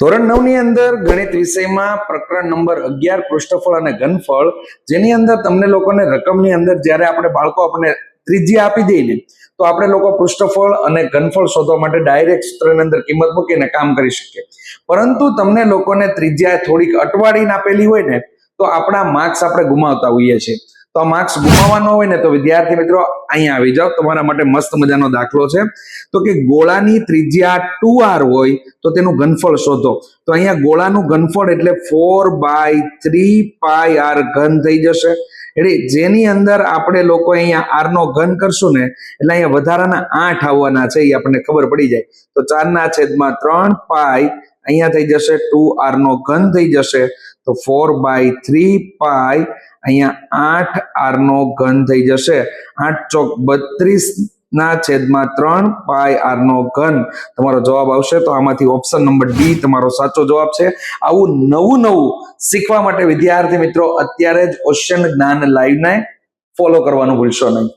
ધોરણ 9 ની અંદર ગણિત વિષયમાં પ્રકરણ નંબર 11 પૃષ્ઠફળ અને ઘનફળ, જેની અંદર તમને લોકોને રકમની અંદર જ્યારે આપણે બાળકો આપણે ત્રિજ્યા આપી દઈએ ને તો આપણે લોકો પૃષ્ઠફળ અને ઘનફળ શોધવા માટે ડાયરેક્ટ સૂત્રની અંદર કિંમત મૂકીને કામ કરી શકીએ. પરંતુ તમને લોકોને ત્રિજ્યા થોડીક અટવાડીને આપેલી હોય ને તો આપણા માર્ક્સ આપણે ગુમાવતા હોઈએ છીએ. તો આ માર્ક્સ ગુમાવવાનો હોય ને તો વિદ્યાર્થી મિત્રો અહીંયા આવી જાઓ, તમારા માટે મસ્ત મજાનો દાખલો છે. તો કે ગોળાની ત્રિજ્યા 2r હોય તો તેનું ઘનફળ શોધો. તો અહીંયા ગોળાનું ઘનફળ એટલે 4/3πr ઘન થઈ જશે. એટલે જેની અંદર આપણે લોકો અહીંયા r નો ઘન કરશું ને એટલે અહીંયા વધારાના 8 આવવાના છે, એ આપણને ખબર પડી જાય. તો 4/3π અહીંયા થઈ જશે 2r નો ઘન થઈ જશે. તો 4/3π અહીંયા 8r નો ઘન થઈ જશે. 8 ચોક 32/3πr નો ઘન તમારો જવાબ આવશે. તો આમાંથી ઓપ્શન નંબર ડી તમારો સાચો જવાબ છે. આવું નવું શીખવા માટે વિદ્યાર્થી મિત્રો અત્યારે જ ઓશન જ્ઞાન લાઈવ ને ફોલો કરવાનું ભૂલશો નહીં.